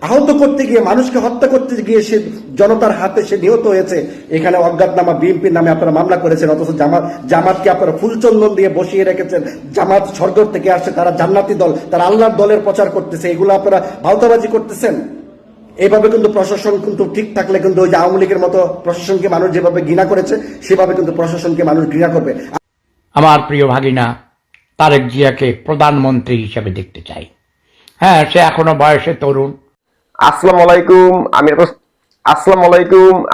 আহত করতে গিয়ে, মানুষকে হত্যা করতে গিয়ে সে জনতার হাতে সে নিহত হয়েছে। এখানে অজ্ঞাতনামা বিএনপির নামে আপনারা মামলা করেছেন, অথচ জামাতকে আপনারা ফুলচন্দন দিয়ে বসিয়ে রেখেছেন। জামাত স্বর্গ থেকে আসছে, তারা জান্নাতি দল, তারা আল্লাহর দলের প্রচার করতেছে, এগুলো আপনারা ভাওতাবাজি করতেছেন। এইভাবে কিন্তু প্রশাসন কিন্তু ঠিক থাকলে কিন্তু ওই যে আওয়ামী লীগের মতো প্রশাসনকে মানুষ যেভাবে ঘৃণা করেছে সেভাবে কিন্তু প্রশাসনকে মানুষ ঘৃণা করবে। আমার প্রিয় ভাগিনা তারেক জিয়াকে প্রধানমন্ত্রী হিসেবে দেখতে চাই। হ্যাঁ, সে এখনো বয়সে তরুণ। আসসালামু আলাইকুম।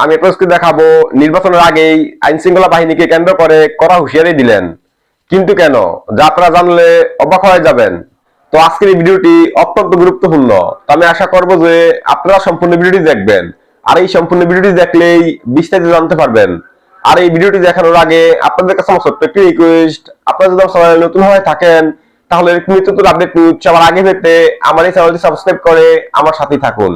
আমি প্রশ্ন দেখাবো নির্বাচনের আগেই আইন শৃঙ্খলা বাহিনীকে কেন্দ্র করে কড়া হুঁশিয়ারি দিলেন, কিন্তু কেন, যা আপনারা জানলে অবাক হয়ে যাবেন। তো আজকের এই ভিডিওটি অত্যন্ত গুরুত্বপূর্ণ। তো আমি আশা করবো যে আপনারা সম্পূর্ণ ভিডিওটি দেখবেন, আর এই সম্পূর্ণ ভিডিওটি দেখলেই বিস্তারিত জানতে পারবেন। আর এই ভিডিওটি দেখানোর আগে আপনাদের কাছে আমার ছোট্ট একটি রিকোয়েস্ট, আপনারা যদি আমার চ্যানেলে নতুন হয়ে থাকেন তাহলে নিত্য নতুন আপডেট সবার আগে পেতে আমার এই চ্যানেলটি সাবস্ক্রাইব করে আমার সাথেই থাকুন।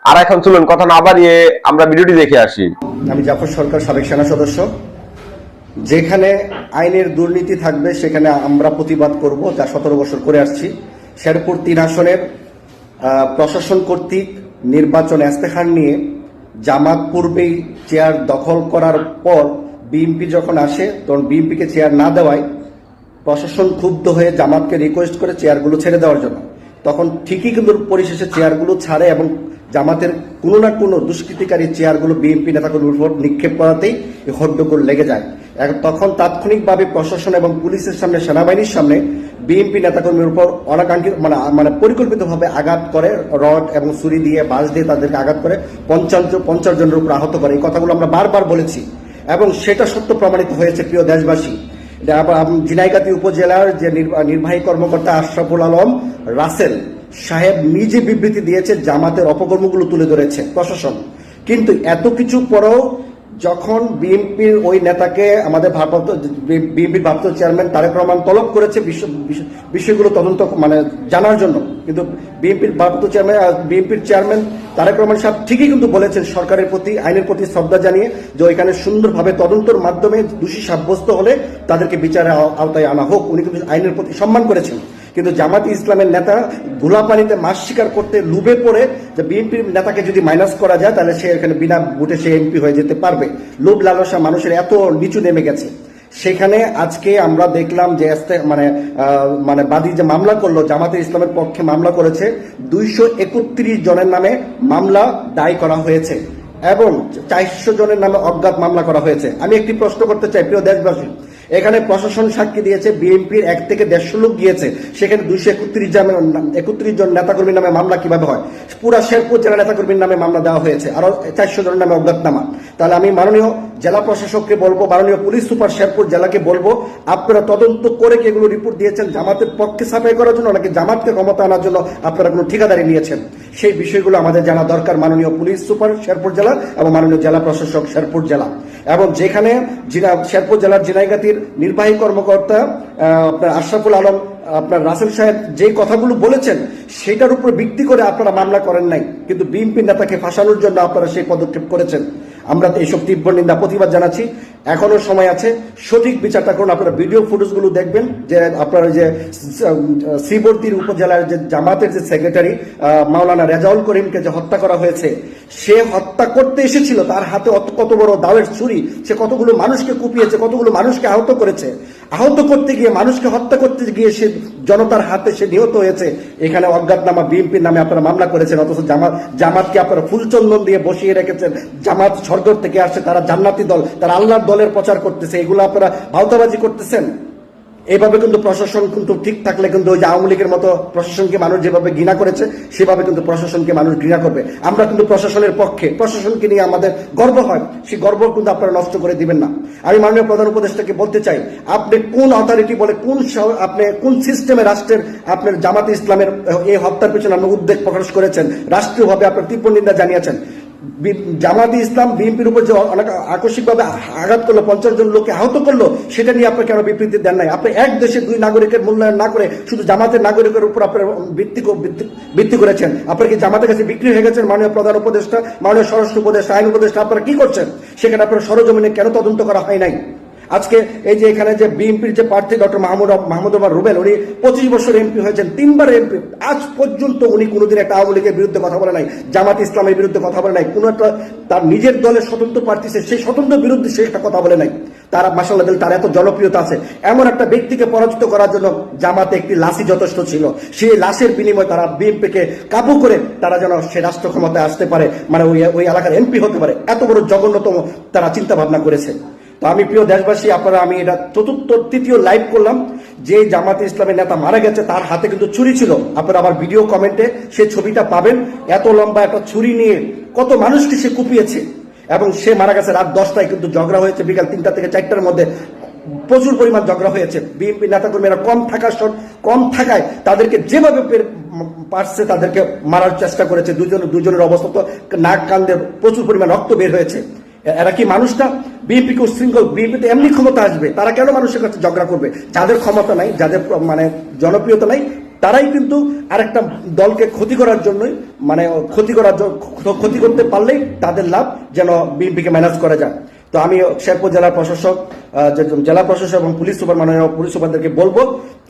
আর এখন চলুন কথা না বাড়িয়ে আমরা ভিডিওটি দেখে আসি। আমি জাফর সরকার, সাবেক সেনা সদস্য। যেখানে আইনের দুর্নীতি থাকবে সেখানে আমরা প্রতিবাদ করব, যা 17 বছর করে আসছি। শেরপুর 3 আসনের প্রশাসন কর্তৃক নির্বাচন ইস্তেহার নিয়ে জামাত পূর্বেই চেয়ার দখল করার পর বিএনপি যখন আসে তখন বিএনপিকে চেয়ার না দেওয়ায় প্রশাসন ক্ষুব্ধ হয়ে জামাতকে রিকোয়েস্ট করে চেয়ারগুলো ছেড়ে দেওয়ার জন্য। তখন ঠিকই কিন্তু পরিশেষে চেয়ারগুলো ছাড়ে এবং জামাতের কোনো না কোনো দুষ্কৃতিকারী চেয়ারগুলো বিএনপি নেতাকর্মীর উপর নিক্ষেপ করাতেই হট্টগোল লেগে যায়। তখন তাৎক্ষণিকভাবে প্রশাসন এবং পুলিশের সামনে, সেনাবাহিনীর সামনে বিএনপি নেতাকর্মীর উপর অনাকাঙ্ক্ষিত মানে পরিকল্পিতভাবে আঘাত করে, রড এবং ছুরি দিয়ে, বাঁশ দিয়ে তাদেরকে আঘাত করে 50 জনের উপর আহত করে। এই কথাগুলো আমরা বারবার বলেছি এবং সেটা সত্য প্রমাণিত হয়েছে। প্রিয় দেশবাসী, ঝিনাইগাতী উপজেলার যে নির্বাহী কর্মকর্তা আশরাফুল আলম রাসেল সাহেব নিজে বিবৃতি দিয়েছে, জামাতের অপকর্মগুলো তুলে ধরেছে প্রশাসন। কিন্তু এত কিছু পরেও যখন বিএনপির ওই নেতাকে আমাদের বিএনপির ভারপ্রাপ্ত চেয়ারম্যান তারেক রহমান তলব করেছে বিষয়গুলো তদন্ত জানার জন্য, কিন্তু বিএনপির চেয়ারম্যান তারেক রহমান সাহেব ঠিকই কিন্তু বলেছেন সরকারের প্রতি, আইনের প্রতি শ্রদ্ধা জানিয়ে, যে ওইখানে সুন্দরভাবে তদন্তের মাধ্যমে দোষী সাব্যস্ত হলে তাদেরকে বিচারের আওতায় আনা হোক। উনি কিন্তু আইনের প্রতি সম্মান করেছেন। কিন্তু জামাতি ইসলামের নেতা ধুলা পানিতে মাছ শিকার করতে লুভে পড়ে যে বিএনপির নেতাকে যদি মাইনাস করা যায় তাহলে সে এখানে বিনা ভোটে সে এমপি হয়ে যেতে পারবে। লোভ লালসা মানুষের এত নিচু নেমে গেছে। সেখানে আজকে আমরা দেখলাম যে বাদী যে মামলা করলো, জামাতে ইসলামের পক্ষে মামলা করেছে, 231 জনের নামে মামলা দায় করা হয়েছে এবং 400 জনের নামে অজ্ঞাত মামলা করা হয়েছে। আমি একটি প্রশ্ন করতে চাই, প্রিয় দেশবাসী, এখানে প্রশাসন সাক্ষী দিয়েছে বিএনপির 1 থেকে 150 লোক গিয়েছে, সেখানে 231 জন নেতাকর্মীর নামে মামলা কিভাবে হয়? পুরা শেরপুর জেলা নেতাকর্মীর নামে মামলা দেওয়া হয়েছে, আরো 400 জনের নামে অজ্ঞাতনামা। তাহলে আমি মাননীয় জেলা প্রশাসককে বলবো, মাননীয় পুলিশ সুপার শেরপুর জেলাকে বলবো, আপনারা তদন্ত করে কি এগুলো রিপোর্ট দিয়েছেন জামাতের পক্ষে সাফাই করার জন্য নাকি জামাতকে ক্ষমতা আনার জন্য আপনারা কোনো ঠিকাদারি নিয়েছেন? সেই বিষয়গুলো আমাদের জানা দরকার, মাননীয় পুলিশ সুপার শেরপুর জেলা এবং মাননীয় জেলা প্রশাসক শেরপুর জেলা। এবং যেখানে শেরপুর জেলার ঝিনাইগাতীর নির্বাহী কর্মকর্তা আপনার আশরাফুল আলম আপনার রাসেল সাহেব যে কথাগুলো বলেছেন সেটার উপর ভিত্তি করে আপনারা মামলা করেন নাই, কিন্তু বিএনপি নেতাকে ফাঁসানোর জন্য আপনারা সেই পদক্ষেপ করেছেন। আমরা এইসব তীব্র নিন্দা প্রতিবাদ জানাচ্ছি। এখনো সময় আছে, সঠিক বিচারটা করুন। আপনারা ভিডিও ফুটেজগুলো দেখবেন যে আপনার যে শ্রীবর্তীর উপজেলার যে জামাতের যে সেক্রেটারি মাওলানা রেজাউল করিমকে যে হত্যা করা হয়েছে, সে হত্যা করতে এসেছিল, তার হাতে কত বড় দাওয়ের ছুরি, সে কতগুলো মানুষকে কুপিয়েছে, কতগুলো মানুষকে আহত করেছে। আহত করতে গিয়ে, মানুষকে হত্যা করতে গিয়ে সে জনতার হাতে সে নিহত হয়েছে। এখানে অজ্ঞাতনামা বিএনপির নামে আপনারা মামলা করেছেন, অথচ জামাতকে আপনারা ফুলচন্দন দিয়ে বসিয়ে রেখেছেন। জামাত স্বর্গ থেকে আসছে, তারা জান্নাতি দল, তারা আল্লাহর দলের প্রচার করতেছে, এগুলো আপনারা ভাওতাবাজি করতেছেন। এইভাবে কিন্তু প্রশাসন কিন্তু ঠিক থাকলে কিন্তু ওই যে আওয়ামী লীগের মতো প্রশাসনকে মানুষ যেভাবে ঘৃণা করেছে সেভাবে কিন্তু প্রশাসনকে মানুষ ঘৃণা করবে। আমরা কিন্তু প্রশাসনের পক্ষে, প্রশাসনকে নিয়ে আমাদের গর্ব হয়, সেই গর্ব কিন্তু আপনারা নষ্ট করে দিবেন না। আমি মাননীয় প্রধান উপদেষ্টাকে বলতে চাই, আপনি কোন অথরিটি বলে, আপনি কোন সিস্টেমে রাষ্ট্রের আপনার জামাতে ইসলামের এই হত্যার পেছনে আপনি উদ্বেগ প্রকাশ করেছেন, রাষ্ট্রীয়ভাবে আপনার তীব্র নিন্দা জানিয়েছেন। জামাতি ইসলাম বিএনপির উপর যে অনেক আকস্মিকভাবে আঘাত করলো, 50 জন লোককে আহত করলো, সেটা নিয়ে আপনার কেন বিবৃতি দেন নাই? আপনি এক দেশে 2 নাগরিকের মূল্যায়ন না করে শুধু জামাতের নাগরিকের উপর আপনার ভিত্তি করেছেন। আপনার কি জামাতের কাছে বিক্রি হয়ে গেছেন? মাননীয় প্রধান উপদেষ্টা, মাননীয় স্বরাষ্ট্র উপদেষ্টা, আইন উপদেষ্টা, আপনারা কি করছেন? সেখানে আপনার সরজমিনে কেন তদন্ত করা হয় নাই? আজকে এই যে এখানে যে বিএনপির যে প্রার্থী ডক্টর মাহমুদ ওমর রুবেল, উনি 25 বছর এমপি হয়েছেন, 3বার এমপি, আজ পর্যন্ত উনি কোনোদিন একটা আওয়ামী লীগের বিরুদ্ধে কথা বলে নাই, জামাত ইসলামের বিরুদ্ধে কথা বলে নাই, কোনো একটা তার নিজের দলের স্বতন্ত্র প্রার্থী সেই স্বতন্ত্র বিরুদ্ধে সে একটা কথা বলে নাই। তারা মাশাআল্লাহ তার এত জনপ্রিয়তা আছে, এমন একটা ব্যক্তিকে পরাজিত করার জন্য জামাতে একটি লাশই যথেষ্ট ছিল। সেই লাশের বিনিময়ে তারা বিএনপিকে কাবু করে তারা যেন সে রাষ্ট্র ক্ষমতায় আসতে পারে, মানে ওই এলাকার এমপি হতে পারে, এত বড় জঘন্যতম তারা চিন্তা ভাবনা করেছে। তো আমি প্রিয় দেশবাসী, আপনারা, আমি এটা তৃতীয় লাইভ করলাম, যে জামাতে ইসলামের নেতা মারা গেছে তার হাতে কিন্তু ছুরি ছিল। আপনারা আবার ভিডিও কমেন্টে সেই ছবিটা পাবেন। এত লম্বা একটা ছুরি নিয়ে কত মানুষকে সে কুপিয়েছে, এবং সে মারা গেছে রাত 10টায়, কিন্তু ঝগড়া হয়েছে বিকাল 3টা থেকে 4টার মধ্যে, প্রচুর পরিমাণ ঝগড়া হয়েছে। বিএনপি নেতাকর্মীরা কম থাকায় তাদেরকে যেভাবে পারছে তাদেরকে মারার চেষ্টা করেছে। দুজনের অবস্থা তো নাক কান্দে প্রচুর পরিমাণ রক্ত বের হয়েছে। এরা কি মানুষটা বিএনপিকে উশৃঙ্খল? বিএনপিতে এমনি ক্ষমতা আসবে, তারা কেন মানুষের কাছে ঝগড়া করবে? যাদের ক্ষমতা নাই, যাদের মানে জনপ্রিয়তা নাই, তারাই কিন্তু আরেকটা দলকে ক্ষতি করার জন্যই, মানে ক্ষতি করতে পারলেই তাদের লাভ, যেন বিএনপিকে ম্যানেজ করা যায়। তো আমি শেরপুর জেলা প্রশাসক এবং পুলিশ সুপার, মাননীয় পুলিশ সুপারদেরকে বলবো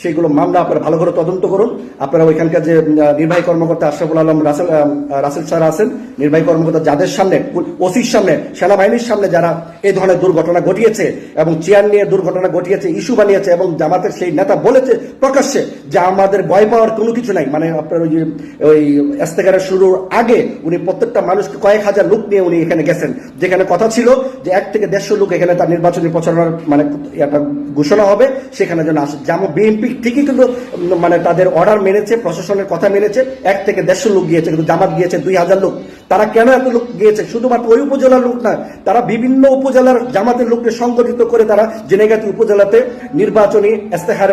সেইগুলো মামলা আপনারা ভালো করে তদন্ত করুন। আপনারা ওইখানকার যে নির্বাহী কর্মকর্তা আশরাফুল আলম রাসেল স্যার আছেন, নির্বাহী কর্মকর্তা, যাদের সামনে, ওসির সামনে, সেনাবাহিনীর সামনে যারা এই ধরনের দুর্ঘটনা ঘটিয়েছে এবং চেয়ার নিয়ে দুর্ঘটনা ঘটিয়েছে, ইস্যু বানিয়েছে, এবং জামাতের সেই নেতা বলেছে প্রকাশ্যে যে আমাদের ভয় পাওয়ার কোনো কিছু নাই, মানে আপনার ওই ইস্তেকারের শুরুর আগে উনি প্রত্যেকটা মানুষকে কয়েক হাজার লোক নিয়ে উনি এখানে গেছেন, যেখানে কথা ছিল যে 1 থেকে 150 লোক এখানে তার নির্বাচনী প্রচারণার মানে একটা ঘোষণা হবে, সেখানে যেন আসে। যেমন বিএনপি ঠিকই কিন্তু মানে তাদের অর্ডার মেনেছে, প্রশাসনের কথা মেনেছে, 1 থেকে 150 লোক গিয়েছে, কিন্তু জামাত গিয়েছে 2000 লোক। তারা কেন এত লোক গিয়েছে? শুধুমাত্র ওই উপজেলার লোক না, তারা বিভিন্ন উপজেলার জামাতের লোককে সংগঠিত করে তারা জেনেগাতি উপজেলাতে নির্বাচনী ইস্তেহার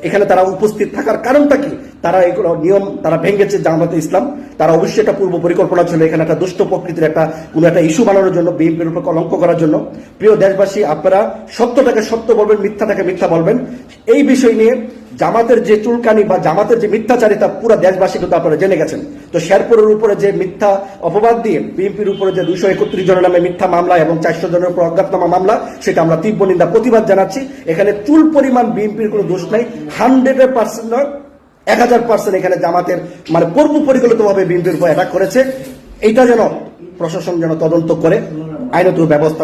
এখানে তারা উপস্থিত থাকার কারণটা কি? তারা এগুলো নিয়ম তারা ভেঙেছে জামাতে ইসলাম। তারা অবশ্যই একটা পূর্ব পরিকল্পনা ছিল এখানে একটা দুষ্ট প্রকৃতির কোনো একটা ইস্যু বানানোর জন্য, বিএনপির উপর কলঙ্ক করার জন্য। প্রিয় দেশবাসী, আপনারা সত্যটাকে সত্য বলবেন, মিথ্যাটাকে মিথ্যা বলবেন। এই বিষয় নিয়ে জামাতের যে চুলকানি বা জামাতের যে মিথ্যাচারিতা পুরো দেশবাসী কিন্তু আপনারা জেনে গেছেন। তো শেরপুরের উপরে যে মিথ্যা অপবাদ দিয়ে বিএনপির উপরে যে 231 জনের নামে মিথ্যা মামলা এবং 400 জনের উপর অজ্ঞাতনামা মামলা, সেটা আমরা তীব্র নিন্দা প্রতিবাদ জানাচ্ছি। এখানে চুল পরিমাণ বিএনপির কোনো দোষ নাই, 100% নয়, 1000% এখানে জামাতের মানে পূর্ব পরিকল্পিতভাবে বিএনপির উপর অ্যাটাক করেছে। এইটা যেন প্রশাসন যেন তদন্ত করে আইনত ব্যবস্থা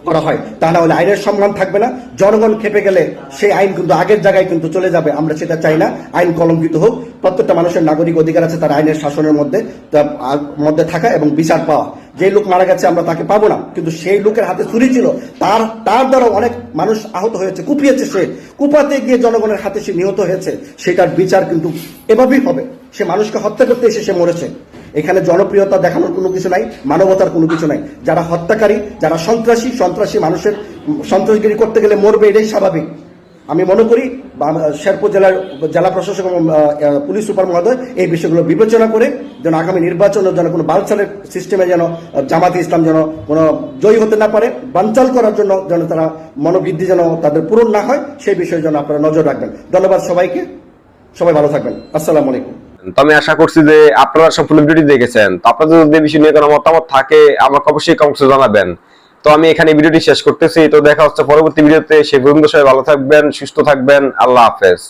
করা হয়, তা না হলে আইনের সম্মান থাকবে না। জনগণ খেপে গেলে সেই আইন কিন্তু আগের জায়গায় কিন্তু চলে যাবে, আমরা সেটা চাই না। আইন কলঙ্কিত হোক, প্রত্যেকটা মানুষের নাগরিক অধিকার আছে তার আইনের শাসনের মধ্যে থাকা এবং বিচার পাওয়া। যে লোক মারা গেছে আমরা তাকে পাবো না, কিন্তু সেই লোকের হাতে ছুরি ছিল, তার দ্বারা অনেক মানুষ আহত হয়েছে, কুপিয়েছে, সে কুপাতে গিয়ে জনগণের হাতে সে নিহত হয়েছে, সেটার বিচার কিন্তু এভাবেই হবে। সে মানুষকে হত্যা করতে এসে সে মরেছে। এখানে জনপ্রিয়তা দেখানোর কোনো কিছু নাই, মানবতার কোনো কিছু নাই। যারা হত্যাকারী, যারা সন্ত্রাসী মানুষের সন্ত্রাসগিরি করতে গেলে মরবে, এটাই স্বাভাবিক। আমি মনে করি শেরপুর জেলা প্রশাসক এবং পুলিশ সুপার মহোদয় এই বিষয়গুলো বিবেচনা করে যেন আগামী নির্বাচনের যেন কোনো বানচালের সিস্টেমে যেন জামাতে ইসলাম যেন কোনো জয়ী হতে না পারে, বানচাল করার জন্য যেন তারা মনোবৃদ্ধি যেন তাদের পূরণ না হয়, সেই বিষয়ে যেন আপনারা নজর রাখবেন। ধন্যবাদ সবাইকে, সবাই ভালো থাকবেন। আসসালামু আলাইকুম। তো আমি আশা করছি যে আপনারা সম্পূর্ণ ভিডিওটি দেখেছেন। তো আপনাদের যদি বিষয় নিয়ে কোনো মতামত থাকে আমাকে অবশ্যই কমেন্টে জানাবেন। তো আমি এখানে ভিডিওটি শেষ করতেছি। তো দেখা হচ্ছে পরবর্তী ভিডিওতে। সে পর্যন্ত সবাই ভালো থাকবেন, সুস্থ থাকবেন। আল্লাহ হাফেজ।